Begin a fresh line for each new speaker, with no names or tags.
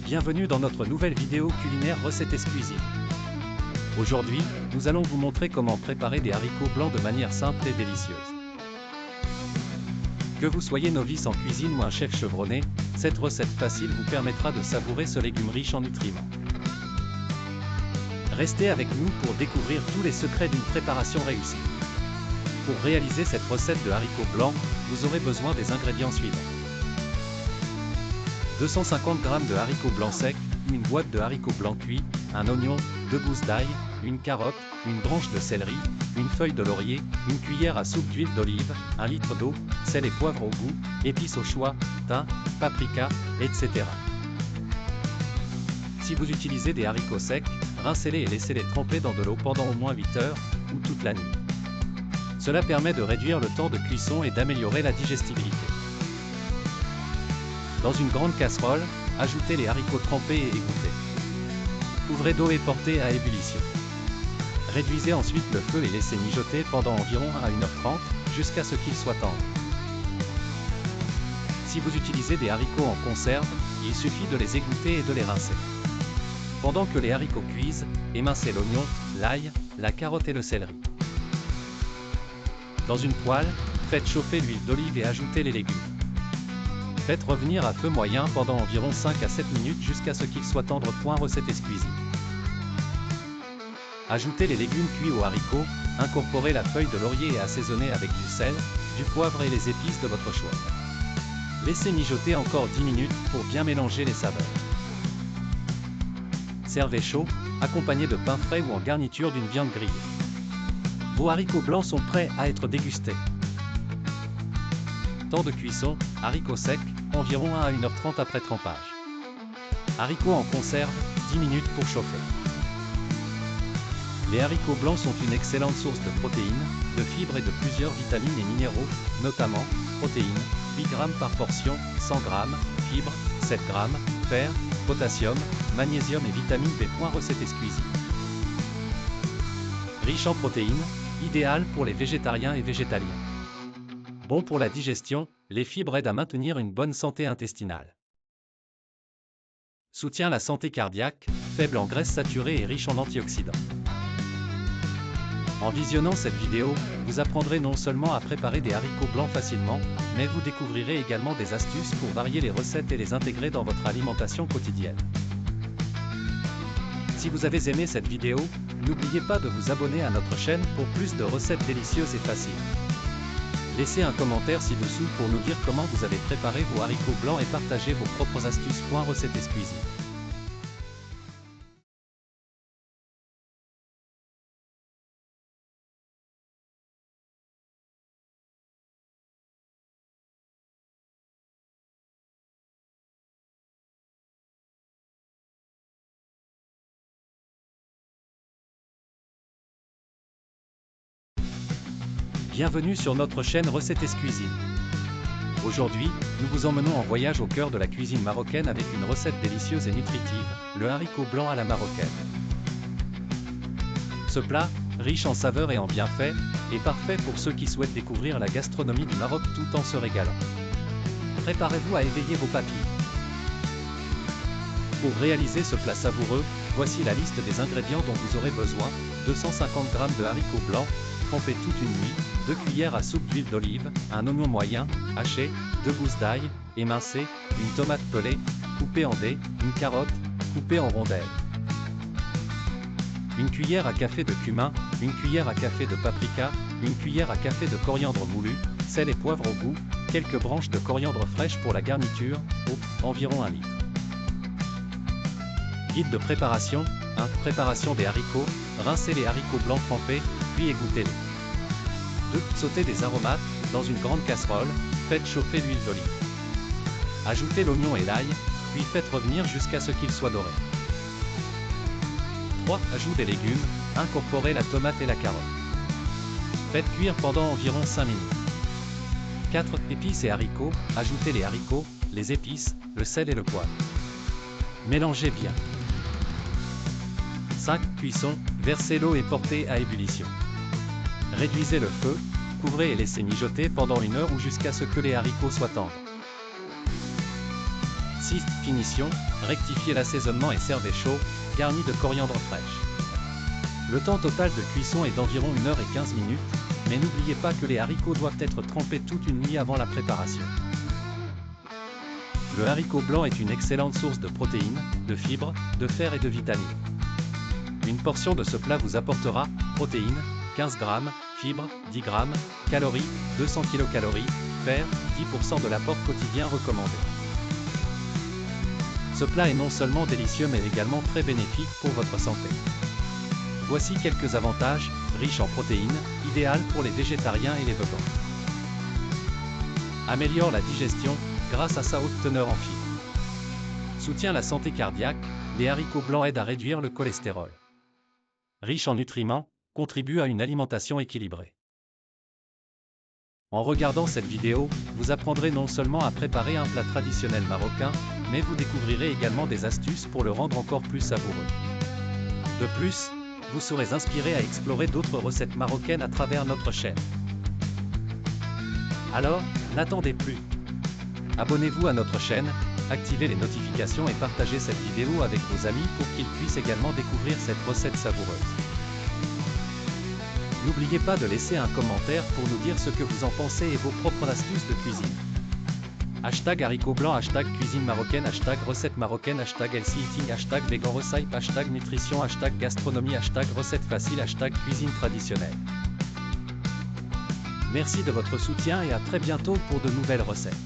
Bienvenue dans notre nouvelle vidéo culinaire Recettes Cuisine. Aujourd'hui, nous allons vous montrer comment préparer des haricots blancs de manière simple et délicieuse. Que vous soyez novice en cuisine ou un chef chevronné, cette recette facile vous permettra de savourer ce légume riche en nutriments. Restez avec nous pour découvrir tous les secrets d'une préparation réussie. Pour réaliser cette recette de haricots blancs, vous aurez besoin des ingrédients suivants. 250 g de haricots blancs secs, une boîte de haricots blancs cuits, un oignon, 2 gousses d'ail, une carotte, une branche de céleri, une feuille de laurier, une cuillère à soupe d'huile d'olive, 1 litre d'eau, sel et poivre au goût, épices au choix, thym, paprika, etc. Si vous utilisez des haricots secs, rincez-les et laissez-les tremper dans de l'eau pendant au moins 8 heures, ou toute la nuit. Cela permet de réduire le temps de cuisson et d'améliorer la digestibilité. Dans une grande casserole, ajoutez les haricots trempés et égouttés. Couvrez d'eau et portez à ébullition. Réduisez ensuite le feu et laissez mijoter pendant environ 1 à 1h30, jusqu'à ce qu'ils soient tendres. Si vous utilisez des haricots en conserve, il suffit de les égoutter et de les rincer. Pendant que les haricots cuisent, émincez l'oignon, l'ail, la carotte et le céleri. Dans une poêle, faites chauffer l'huile d'olive et ajoutez les légumes. Faites revenir à feu moyen pendant environ 5 à 7 minutes jusqu'à ce qu'ils soient tendres. Recettes Cuisine. Ajoutez les légumes cuits aux haricots, incorporez la feuille de laurier et assaisonnez avec du sel, du poivre et les épices de votre choix. Laissez mijoter encore 10 minutes pour bien mélanger les saveurs. Servez chaud, accompagné de pain frais ou en garniture d'une viande grillée. Vos haricots blancs sont prêts à être dégustés. Temps de cuisson, haricots secs, environ 1 à 1h30 après trempage. Haricots en conserve, 10 minutes pour chauffer. Les haricots blancs sont une excellente source de protéines, de fibres et de plusieurs vitamines et minéraux, notamment, protéines, 8 g par portion, 100 g, fibres, 7 g, fer, potassium, magnésium et vitamine B. Recettes Cuisine. Riche en protéines, idéal pour les végétariens et végétaliens. Bon pour la digestion, les fibres aident à maintenir une bonne santé intestinale. Soutient la santé cardiaque, faible en graisses saturées et riche en antioxydants. En visionnant cette vidéo, vous apprendrez non seulement à préparer des haricots blancs facilement, mais vous découvrirez également des astuces pour varier les recettes et les intégrer dans votre alimentation quotidienne. Si vous avez aimé cette vidéo, n'oubliez pas de vous abonner à notre chaîne pour plus de recettes délicieuses et faciles. Laissez un commentaire ci-dessous pour nous dire comment vous avez préparé vos haricots blancs et partagez vos propres astuces. Recettes Cuisine. Bienvenue sur notre chaîne Recettes Cuisine. Aujourd'hui, nous vous emmenons en voyage au cœur de la cuisine marocaine avec une recette délicieuse et nutritive, le haricot blanc à la marocaine. Ce plat, riche en saveurs et en bienfaits, est parfait pour ceux qui souhaitent découvrir la gastronomie du Maroc tout en se régalant. Préparez-vous à éveiller vos papilles. Pour réaliser ce plat savoureux, voici la liste des ingrédients dont vous aurez besoin. 250 g de haricots blancs, trempés toute une nuit, 2 cuillères à soupe d'huile d'olive, un oignon moyen, haché, 2 gousses d'ail, émincées, une tomate pelée, coupée en dés, une carotte, coupée en rondelles. Une cuillère à café de cumin, une cuillère à café de paprika, une cuillère à café de coriandre moulu, sel et poivre au goût, quelques branches de coriandre fraîche pour la garniture, eau, environ 1 litre. Guide de préparation, 1. Préparation des haricots, rincez les haricots blancs trempés, puis égouttez-les. 2. Sautez des aromates, dans une grande casserole, faites chauffer l'huile d'olive. Ajoutez l'oignon et l'ail, puis faites revenir jusqu'à ce qu'ils soient dorés. 3. Ajout des légumes, incorporez la tomate et la carotte. Faites cuire pendant environ 5 minutes. 4. Épices et haricots, ajoutez les haricots, les épices, le sel et le poivre. Mélangez bien. 5. Cuisson, versez l'eau et portez à ébullition. Réduisez le feu, couvrez et laissez mijoter pendant 1 heure ou jusqu'à ce que les haricots soient tendres. 6. Finition, rectifiez l'assaisonnement et servez chaud, garni de coriandre fraîche. Le temps total de cuisson est d'environ 1h15, mais n'oubliez pas que les haricots doivent être trempés toute une nuit avant la préparation. Le haricot blanc est une excellente source de protéines, de fibres, de fer et de vitamines. Une portion de ce plat vous apportera protéines, 15 g, fibres, 10 g, calories, 200 kcal, fer, 10% de l'apport quotidien recommandé. Ce plat est non seulement délicieux mais également très bénéfique pour votre santé. Voici quelques avantages: riche en protéines, idéal pour les végétariens et les végans. Améliore la digestion, grâce à sa haute teneur en fibres. Soutient la santé cardiaque, les haricots blancs aident à réduire le cholestérol. Riche en nutriments, contribue à une alimentation équilibrée. En regardant cette vidéo, vous apprendrez non seulement à préparer un plat traditionnel marocain, mais vous découvrirez également des astuces pour le rendre encore plus savoureux. De plus, vous serez inspiré à explorer d'autres recettes marocaines à travers notre chaîne. Alors, n'attendez plus. Abonnez-vous à notre chaîne, activez les notifications et partagez cette vidéo avec vos amis pour qu'ils puissent également découvrir cette recette savoureuse. N'oubliez pas de laisser un commentaire pour nous dire ce que vous en pensez et vos propres astuces de cuisine. Hashtag haricots blancs, hashtag cuisine marocaine, hashtag recette marocaine, hashtag healthy eating, hashtag vegan recipe, hashtag nutrition, hashtag gastronomie, hashtag recette facile, hashtag cuisine traditionnelle. Merci de votre soutien et à très bientôt pour de nouvelles recettes.